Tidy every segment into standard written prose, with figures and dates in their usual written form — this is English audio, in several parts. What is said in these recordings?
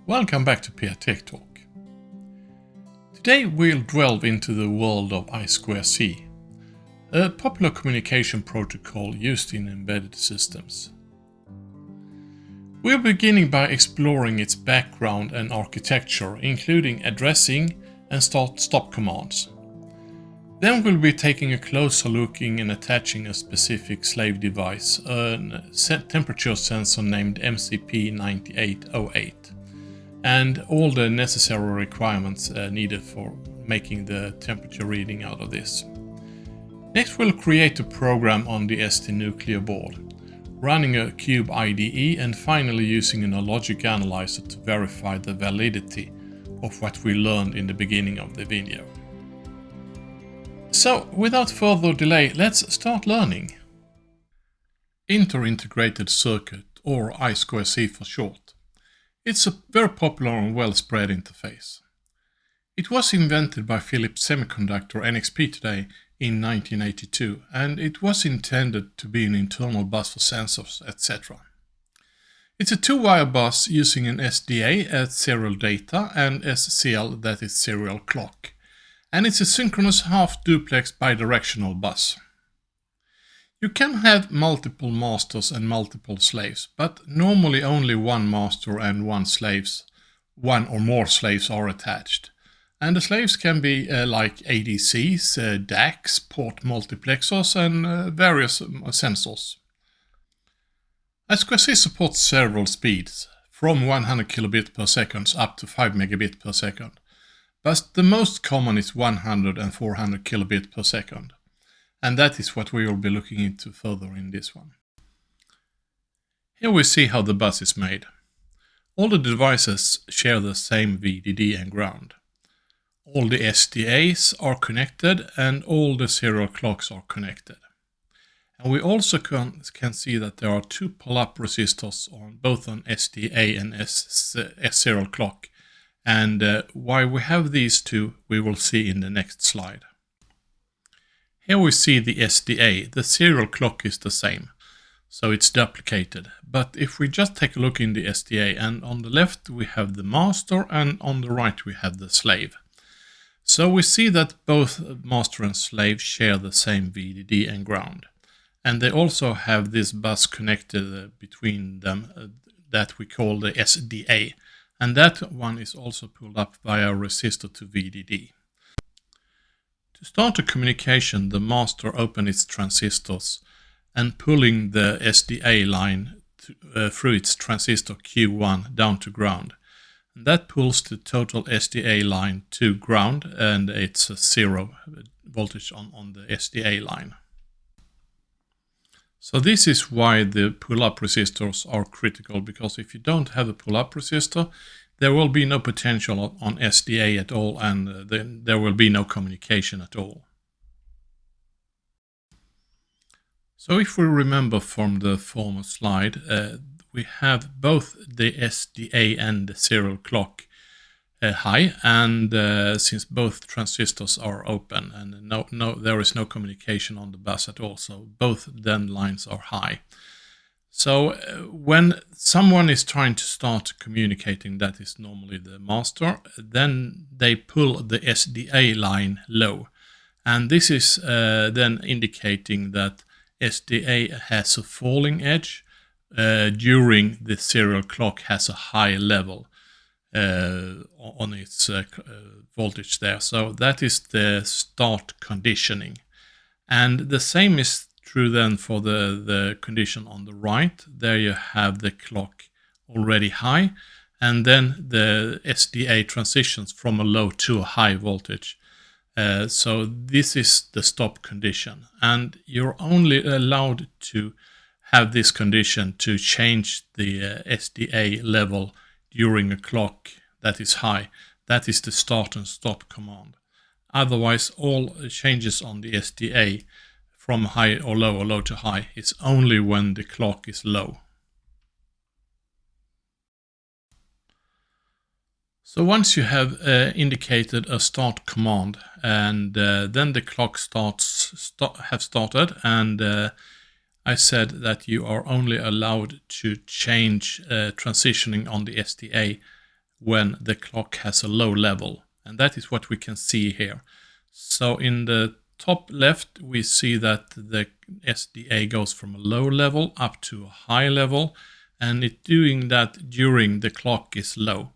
Welcome back to PR Tech Talk. Today we'll delve into the world of I2C, a popular communication protocol used in embedded systems. We're beginning by exploring its background and architecture, including addressing and start-stop commands. Then we'll be taking a closer look and attaching a specific slave device, a temperature sensor named MCP9808. And all the necessary requirements needed for making the temperature reading out of this. Next we'll create a program on the ST nuclear board, running a Cube IDE and finally using a logic analyzer to verify the validity of what we learned in the beginning of the video. So without further delay, let's start learning. Inter-integrated circuit, or I2C for short. It's a very popular and well-spread interface. It was invented by Philips Semiconductor NXP today in 1982, and it was intended to be an internal bus for sensors, etc. It's a two-wire bus using an SDA as serial data and SCL, that is serial clock, and it's a synchronous half-duplex bidirectional bus. You can have multiple masters and multiple slaves, but normally only one master and one or more slaves are attached. And the slaves can be like ADCs, DACs, port multiplexers and various sensors. I2C supports several speeds, from 100 kilobit per second up to 5 megabit per second, but the most common is 100 and 400 kilobit per second. And that is what we will be looking into further in this one. Here we see how the bus is made. All the devices share the same VDD and ground. All the SDAs are connected and all the serial clocks are connected. And we also can see that there are two pull-up resistors on both an SDA and S serial clock. And why we have these two we will see in the next slide. Here we see the SDA, the serial clock is the same, so it's duplicated. But if we just take a look in the SDA, and on the left we have the master and on the right we have the slave. So we see that both master and slave share the same VDD and ground. And they also have this bus connected between them that we call the SDA. And that one is also pulled up via a resistor to VDD. To start a communication, the master opens its transistors and pulling the SDA line through its transistor Q1 down to ground. And that pulls the total SDA line to ground, and it's a 0 voltage on the SDA line. So this is why the pull-up resistors are critical, because if you don't have a pull-up resistor, there will be no potential on SDA at all, and then there will be no communication at all. So if we remember from the former slide, we have both the SDA and the serial clock high, and since both transistors are open and there is no communication on the bus at all, so both then lines are high. So when someone is trying to start communicating, that is normally the master, then they pull the SDA line low. And this is then indicating that SDA has a falling edge during the serial clock has a high level on its voltage there. So that is the start conditioning. And the same is true then for the condition on the right. There you have the clock already high, and then the SDA transitions from a low to a high voltage. So this is the stop condition, and you're only allowed to have this condition to change the SDA level during a clock that is high. That is the start and stop command. Otherwise, all changes on the SDA from high or low to high is only when the clock is low. So once you have indicated a start command, and then the clock have started, and I said that you are only allowed to change transitioning on the SDA when the clock has a low level. And that is what we can see here. So in the top left, we see that the SDA goes from a low level up to a high level, and it's doing that during the clock is low.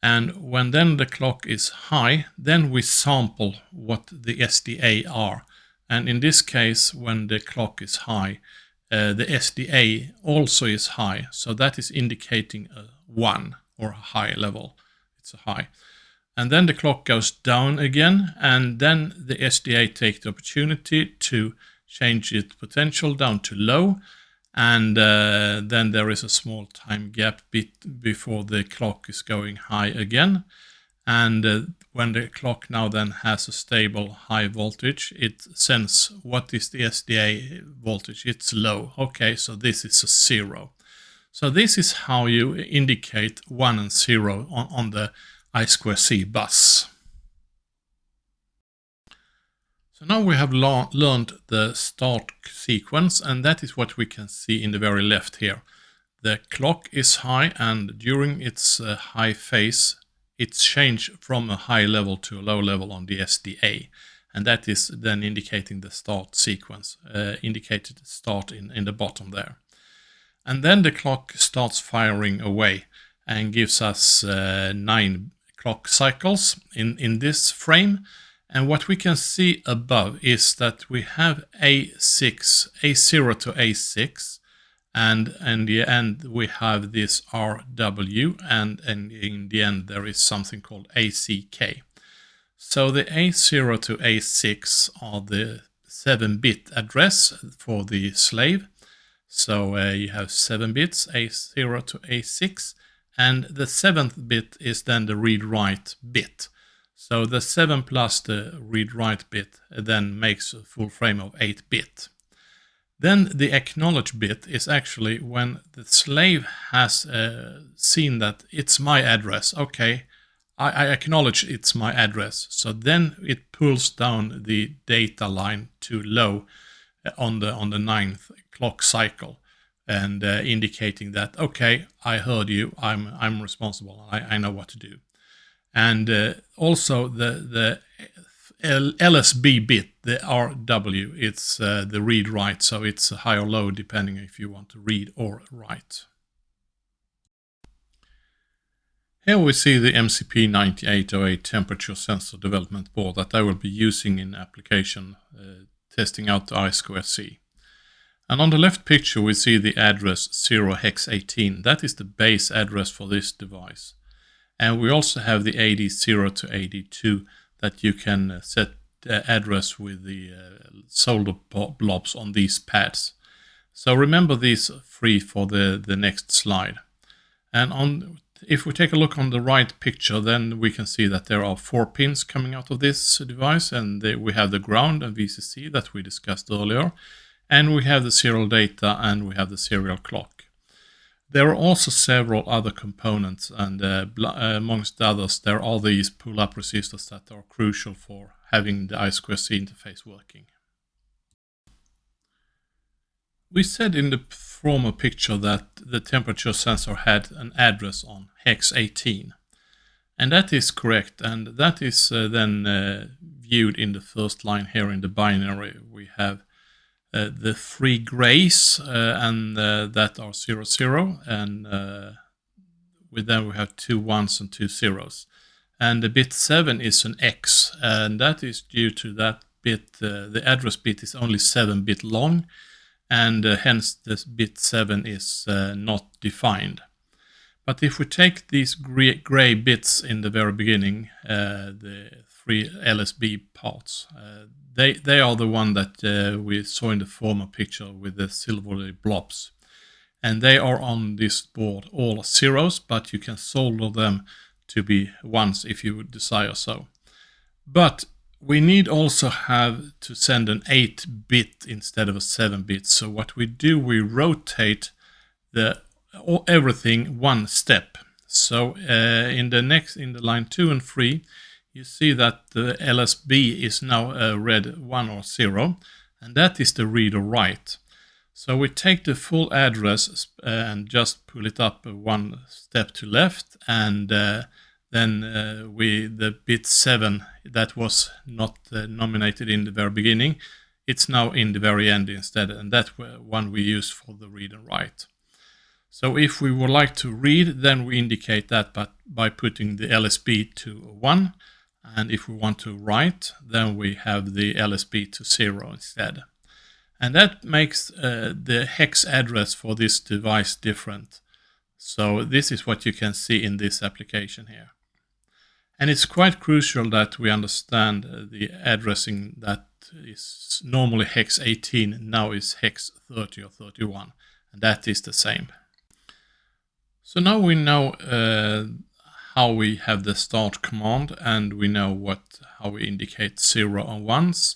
And when then the clock is high, then we sample what the SDA are. And in this case, when the clock is high, the SDA also is high. So that is indicating a 1 or a high level. It's a high. And then the clock goes down again, and then the SDA takes the opportunity to change its potential down to low, and then there is a small time gap before the clock is going high again. And when the clock now then has a stable high voltage, it sends what is the SDA voltage? It's low. Okay, so this is a 0. So this is how you indicate 1 and 0 on the I2C bus. So now we have learned the start sequence, and that is what we can see in the very left here. The clock is high, and during its high phase, it's changed from a high level to a low level on the SDA. And that is then indicating the start sequence, indicated start in the bottom there. And then the clock starts firing away and gives us 9 clock cycles in this frame. And what we can see above is that we have A0 to A6, and in the end we have this RW, and in the end there is something called ACK. So the A0 to A6 are the 7-bit address for the slave. So you have 7 bits, A0 to A6, and the 7th bit is then the read-write bit. So the 7 plus the read-write bit then makes a full frame of 8-bit. Then the acknowledge bit is actually when the slave has seen that it's my address. Okay, I acknowledge it's my address. So then it pulls down the data line to low on the 9th clock cycle, and indicating that, okay, I heard you, I'm responsible, I know what to do. And also the LSB bit, the RW, it's the read-write, so it's high or low depending if you want to read or write. Here we see the MCP9808 temperature sensor development board that I will be using in application testing out the I2C. And on the left picture we see the address 0hex18. That is the base address for this device. And we also have the AD0 to AD2 that you can set address with the solder blobs on these pads. So remember these 3 for the next slide. And if we take a look on the right picture, then we can see that there are 4 pins coming out of this device, and we have the ground and VCC that we discussed earlier, and we have the serial data, and we have the serial clock. There are also several other components, and amongst others there are these pull-up resistors that are crucial for having the I2C interface working. We said in the former picture that the temperature sensor had an address on hex 18, and that is correct, and that is then viewed in the first line here in the binary. We have the 3 grays and that are 00, and then we have 2 1s and 2 0s. And the bit 7 is an X, and that is due to that bit, the address bit is only 7-bit long, and hence this bit 7 is not defined. But if we take these gray bits in the very beginning, the 3 LSB parts, they are the one that we saw in the former picture with the silvery blobs. And they are on this board all 0s, but you can solder them to be 1s if you would desire so. But we need also have to send an 8-bit instead of a 7-bit. So what we do, we rotate everything 1 step. So in the line 2 and 3, you see that the LSB is now read 1 or 0, and that is the read or write. So we take the full address and just pull it up one step to left, and then the bit 7 that was not nominated in the very beginning, it's now in the very end instead, and that one we use for the read and write. So if we would like to read, then we indicate that by putting the LSB to 1, and if we want to write, then we have the LSB to 0 instead. And that makes the hex address for this device different. So this is what you can see in this application here. And it's quite crucial that we understand the addressing that is normally hex 18, now is hex 30 or 31, and that is the same. So now we know how we have the start command, and we know how we indicate 0 and 1s,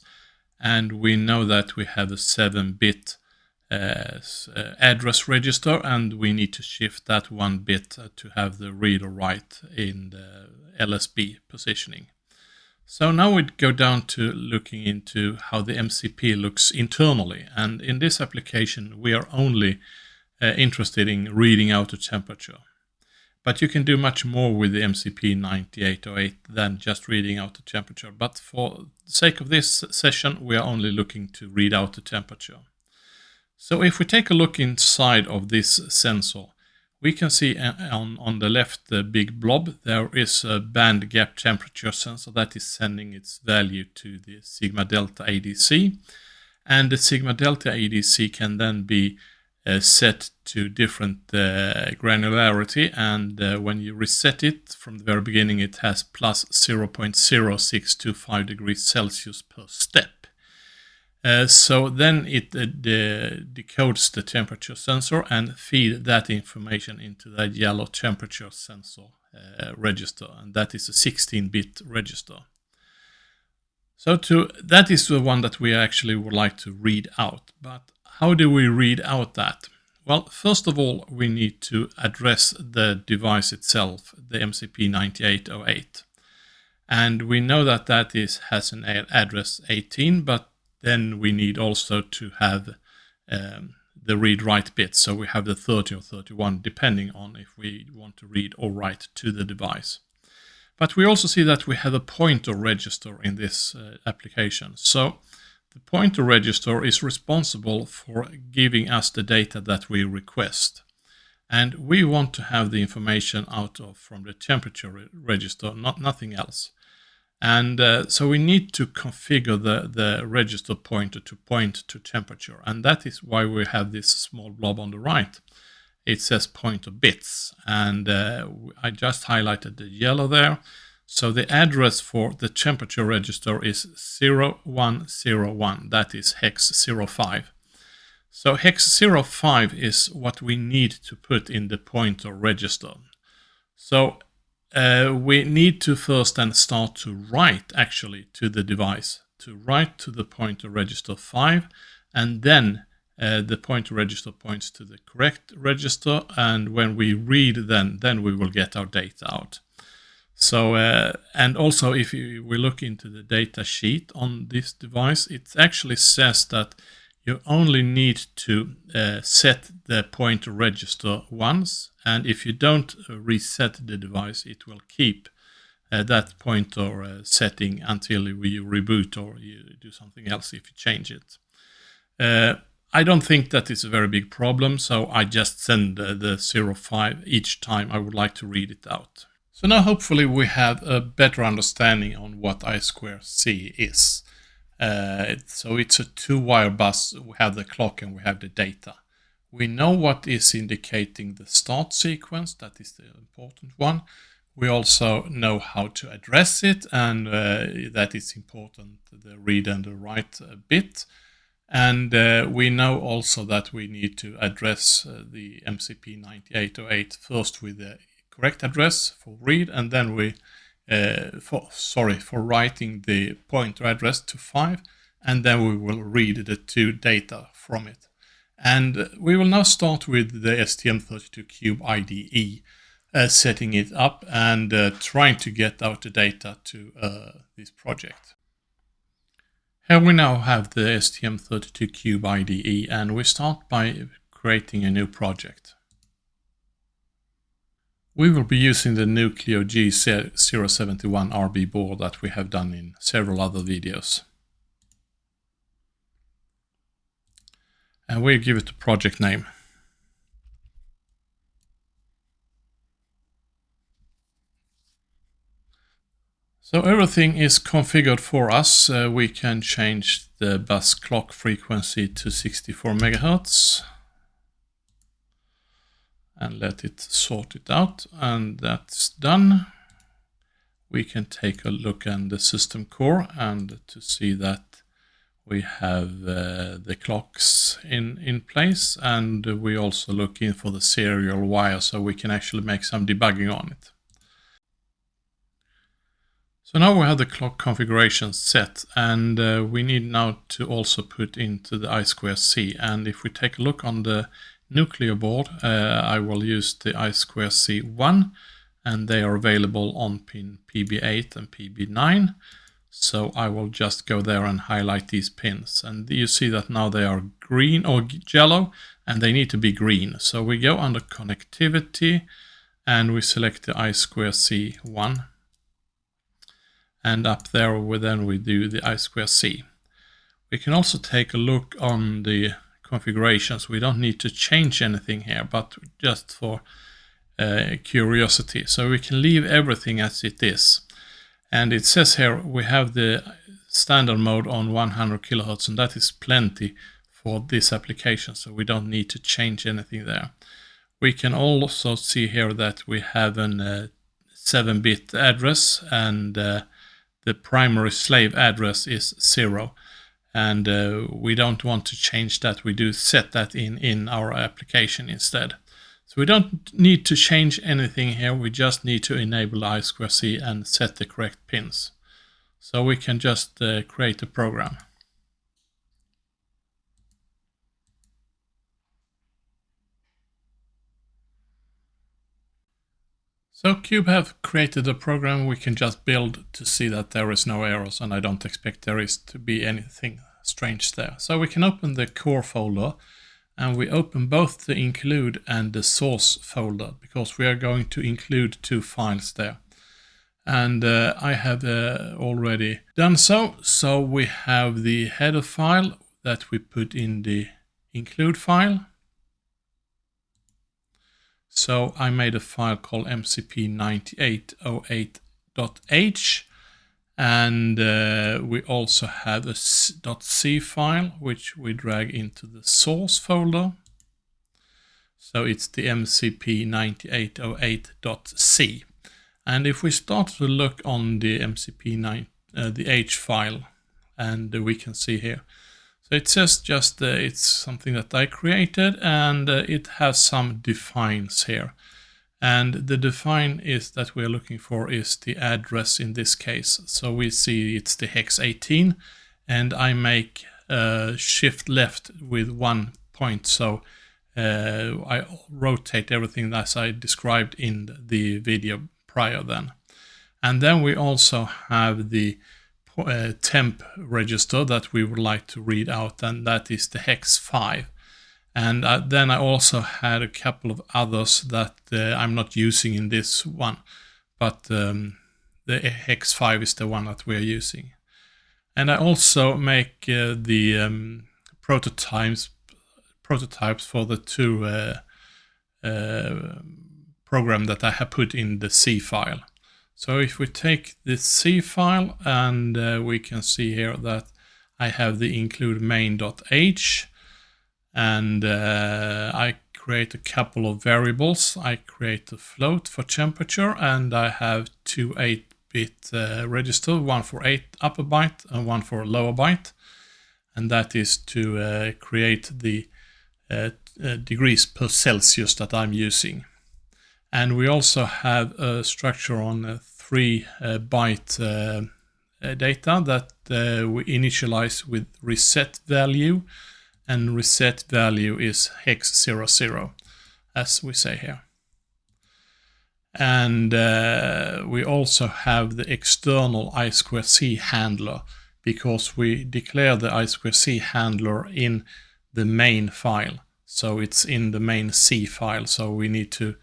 and we know that we have a 7-bit address register, and we need to shift that 1 bit to have the read or write in the LSB positioning. So now we go down to looking into how the MCP looks internally, and in this application we are only interested in reading out the temperature. But you can do much more with the MCP9808 than just reading out the temperature. But for the sake of this session, we are only looking to read out the temperature. So if we take a look inside of this sensor, we can see on the left the big blob, there is a band gap temperature sensor that is sending its value to the sigma delta ADC. And the sigma delta ADC can then be set to different granularity, and when you reset it from the very beginning, it has plus 0.0625 degrees Celsius per step. So then it decodes the temperature sensor and feed that information into the yellow temperature sensor register, and that is a 16-bit register. So that is the one that we actually would like to read out. But how do we read out that? Well, first of all, we need to address the device itself, the MCP9808. And we know that has an address 18, but then we need also to have the read-write bits. So we have the 30 or 31, depending on if we want to read or write to the device. But we also see that we have a pointer register in this application. So the pointer register is responsible for giving us the data that we request. And we want to have the information from the temperature register, nothing else. And so we need to configure the register pointer to point to temperature. And that is why we have this small blob on the right. It says pointer bits. And I just highlighted the yellow there. So the address for the temperature register is 0101, that is hex 05. So hex 05 is what we need to put in the pointer register. So we need to first then start to write actually to the device, to write to the pointer register 5, and then the pointer register points to the correct register, and when we read then we will get our data out. So, and also if we look into the data sheet on this device, it actually says that you only need to set the pointer register once, and if you don't reset the device, it will keep that pointer setting until you reboot or you do something else if you change it. I don't think that is a very big problem, so I just send the 05 each time I would like to read it out. So now hopefully we have a better understanding on what I2C is. So it's a 2-wire bus, we have the clock and we have the data. We know what is indicating the start sequence, that is the important one. We also know how to address it, and that is important, the read and the write bit. And we know also that we need to address the MCP9808 first with the correct address for read, and then for writing the pointer address to 5, and then we will read the 2 data from it. And we will now start with the STM32G071 IDE, setting it up and trying to get out the data to this project. Here we now have the STM32Cube IDE, and we start by creating a new project. We will be using the Nucleo G071 RB board that we have done in several other videos. And we'll give it a project name. So everything is configured for us. We can change the bus clock frequency to 64 MHz and let it sort it out, and that's done. We can take a look at the system core and to see that we have the clocks in place, and we also look in for the serial wire so we can actually make some debugging on it. So now we have the clock configuration set, and we need now to also put into the I2C. And if we take a look on the Nucleo board, I will use the I2C1, and they are available on pin PB8 and PB9. So I will just go there and highlight these pins. And you see that now they are green or yellow, and they need to be green. So we go under connectivity, and we select the I2C1. And up there we do the I2C. We can also take a look on the configurations. We don't need to change anything here, but just for curiosity. So we can leave everything as it is. And it says here we have the standard mode on 100 kHz, and that is plenty for this application, so we don't need to change anything there. We can also see here that we have an 7-bit address, and the primary slave address is 0, and we don't want to change that. We do set that in our application instead. So we don't need to change anything here. We just need to enable I2C and set the correct pins. So we can just create a program. So Cube have created a program we can just build to see that there is no errors, and I don't expect there is to be anything strange there. So we can open the core folder, and we open both the include and the source folder because we are going to include 2 files there. And I have already done so. So we have the header file that we put in the include file. So I made a file called MCP9808.h, and we also have a .c file which we drag into the source folder. So it's the MCP9808.c. And if we start to look on the the h file, and we can see here. So it says just it's something that I created, and it has some defines here. And the define is that we're looking for is the address in this case. So we see it's the hex 18, and I make shift left with 1 point. So I rotate everything as I described in the video prior then. And then we also have the temp register that we would like to read out, and that is the hex 5. And then I also had a couple of others that I'm not using in this one, but the hex 5 is the one that we're using. And I also make the prototypes for the 2 program that I have put in the C file. So if we take the C file, and we can see here that I have the include main.h, and I create a couple of variables. I create a float for temperature, and I have 2 8-bit registers, one for 8 upper byte and one for lower byte, and that is to create the degrees per Celsius that I'm using. And we also have a structure on 3 byte data that we initialize with reset value, and reset value is hex 00, as we say here. And we also have the external I2C handler because we declare the I2C handler in the main file. So it's in the main C file. So we need to,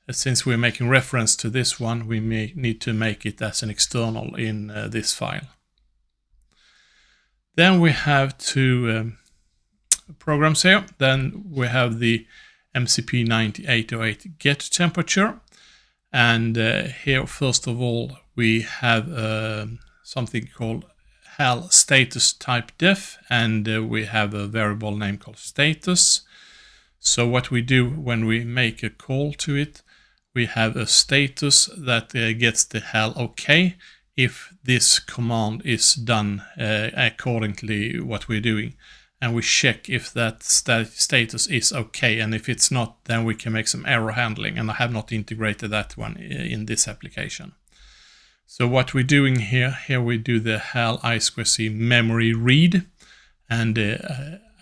since we're making reference to this one, we may need to make it as an external in this file. Then we have two programs here. Then we have the MCP9808 get temperature. And here, first of all, we have something called HAL status type def, and we have a variable name called status. So what we do when we make a call to it, we have a status that gets the HAL OK if this command is done accordingly what we're doing. And we check if that status is okay, and if it's not, then we can make some error handling, and I have not integrated that one in this application. So what we're doing here we do the HAL I2C memory read, and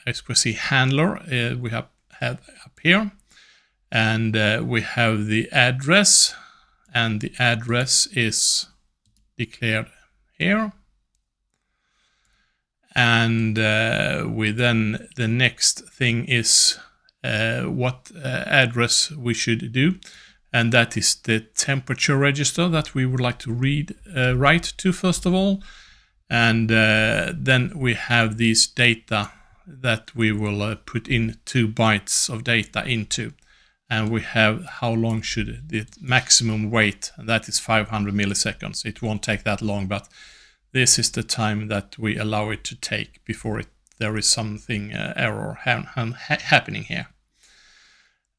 I2C handler we have up here, and we have the address, and the address is declared here. And we then, the next thing is what address we should do, and that is the temperature register that we would like to write to first of all. And then we have these data that we will put in 2 bytes of data into, and we have how long should the maximum wait, and that is 500 milliseconds. It won't take that long, but this is the time that we allow it to take before there is something error happening here.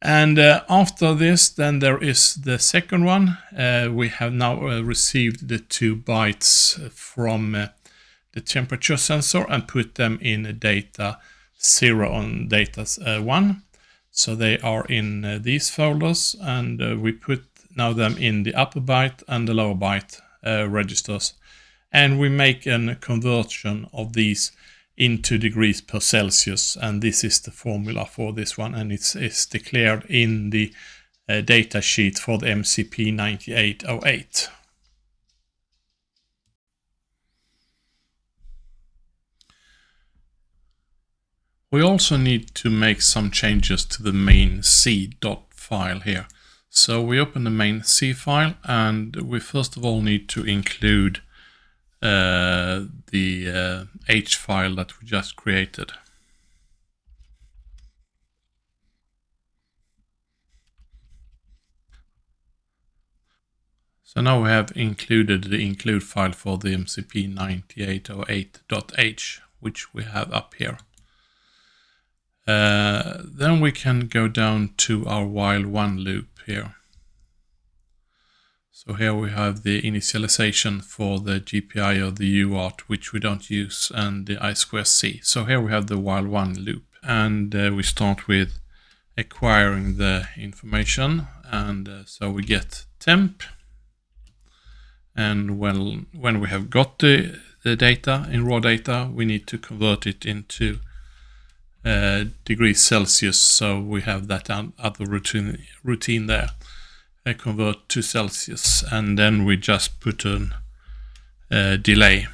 And after this, then there is the second one. We have now received the 2 bytes from the temperature sensor and put them in data 0 and data 1. So they are in these folders, and we put now them in the upper byte and the lower byte registers. And we make a conversion of these into degrees per Celsius, and this is the formula for this one, and it's declared in the data sheet for the MCP9808. We also need to make some changes to the main C file here. So we open the main C file, and we first of all need to include the H file that we just created. So now we have included the include file for the MCP9808.h, which we have up here. Then we can go down to our while one loop here. So here we have the initialization for the GPI or the UART, which we don't use, and the I2C. So here we have the while one loop, and we start with acquiring the information, and so we get temp, and when we have got the data in raw data, we need to convert it into degrees Celsius, so we have that other routine there. Convert to Celsius, and then we just put a delay.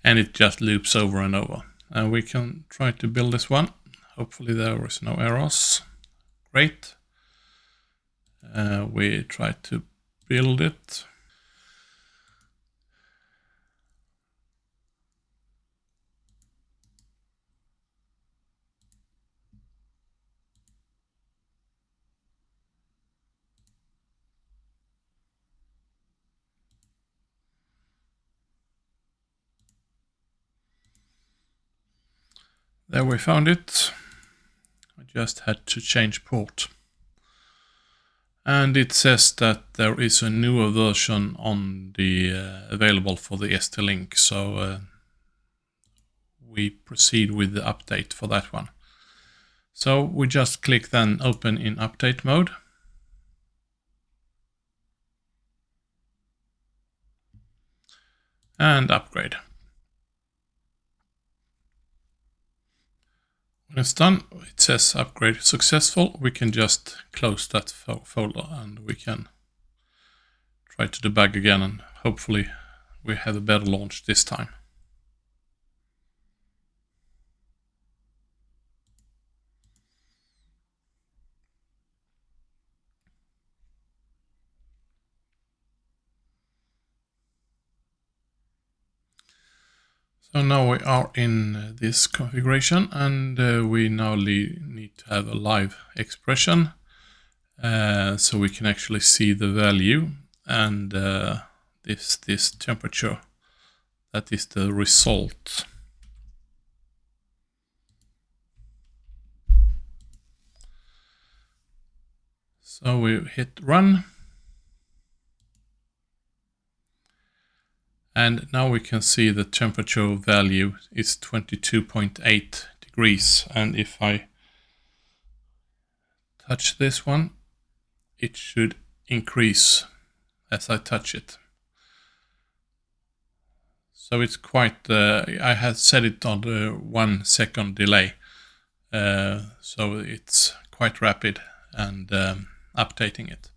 And it just loops over and over. And we can try to build this one. Hopefully there is no errors. Great. We try to build it. There we found it. I just had to change port. And it says that there is a newer version on the available for the ST-Link, so we proceed with the update for that one. So we just click then open in update mode. And upgrade. When it's done, it says upgrade successful. We can just close that folder and we can try to debug again, and hopefully we have a better launch this time. So now we are in this configuration, and we now need to have a live expression so we can actually see the value, and this temperature, that is the result. So we hit run. And now we can see the temperature value is 22.8 degrees. And if I touch this one, it should increase as I touch it. So it's quite, I had set it on the 1 second delay. So it's quite rapid and updating it.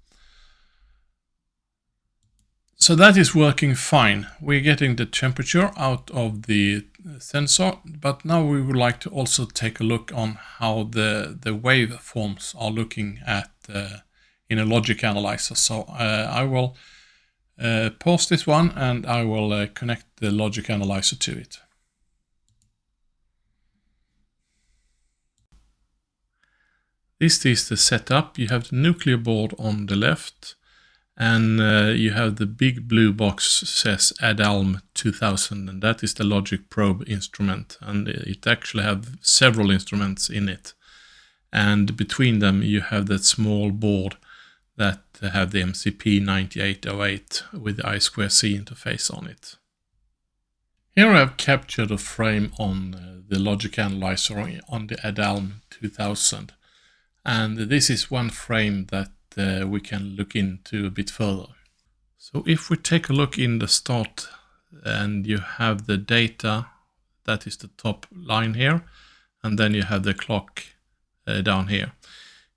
So that is working fine. We're getting the temperature out of the sensor, but now we would like to also take a look on how the waveforms are looking at in a logic analyzer. So I will pause this one and I will connect the logic analyzer to it. This is the setup. You have the nuclear board on the left, and you have the big blue box says ADALM 2000, and that is the logic probe instrument, and it actually have several instruments in it. And between them you have that small board that have the MCP9808 with the I2C interface on it. Here I have captured a frame on the logic analyzer on the ADALM 2000, and this is one frame that we can look into a bit further. So if we take a look in the start, and you have the data, that is the top line here, and then you have the clock down here.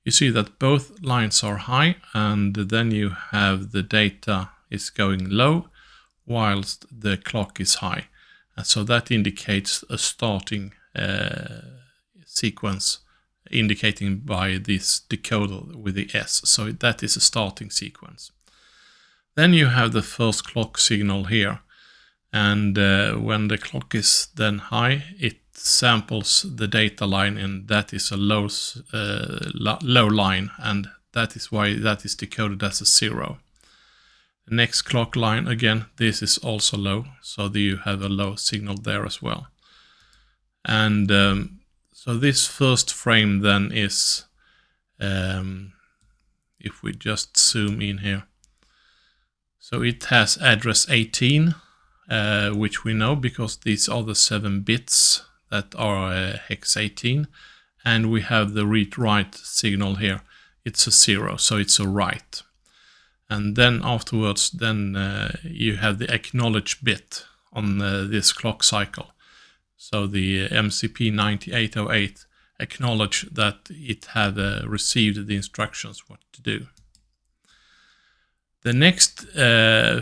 You see that both lines are high, and then you have the data is going low whilst the clock is high. And so that indicates a starting sequence, indicating by this decoder with the S. So that is a starting sequence. Then you have the first clock signal here, and when the clock is then high, it samples the data line, and that is a low line, and that is why that is decoded as a 0. The next clock line, again, this is also low, so you have a low signal there as well. And so this first frame then is, if we just zoom in here, so it has address 18, which we know because these are the 7 bits that are hex 18, and we have the read-write signal here. It's a 0, so it's a write. And then afterwards, then you have the acknowledge bit on this clock cycle. So the MCP9808 acknowledge that it had received the instructions what to do. The next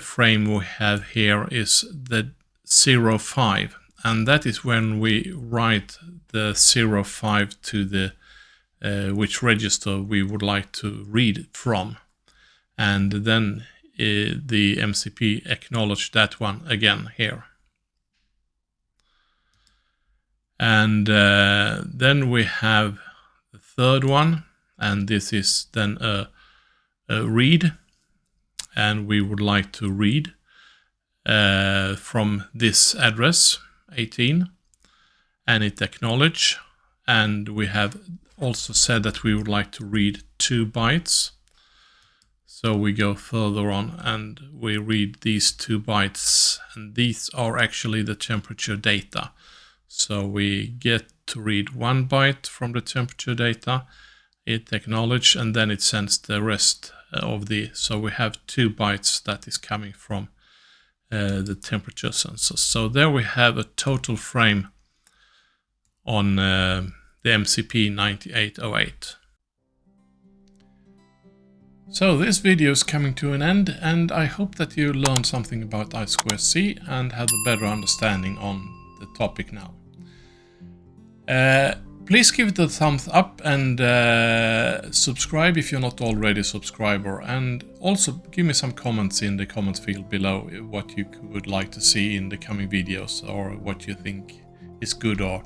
frame we have here is the 05, and that is when we write the 05 to the which register we would like to read from. And then the MCP acknowledge that one again here. And then we have the third one, and this is then a read, and we would like to read from this address 18, and it acknowledge, and we have also said that we would like to read 2 bytes. So we go further on and we read these 2 bytes, and these are actually the temperature data. So we get to read 1 byte from the temperature data, it acknowledge, and then it sends the rest of the, so we have 2 bytes that is coming from the temperature sensor. So there we have a total frame on the MCP9808. So this video is coming to an end, and I hope that you learned something about I2C and have a better understanding on the topic now. Please give it a thumbs up and subscribe if you're not already a subscriber, and also give me some comments in the comment field below what you would like to see in the coming videos, or what you think is good or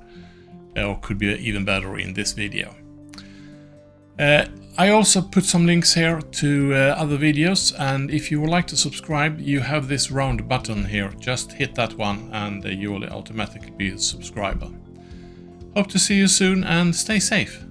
could be even better in this video. I also put some links here to other videos, and if you would like to subscribe, you have this round button here. Just hit that one and you will automatically be a subscriber. Hope to see you soon and stay safe.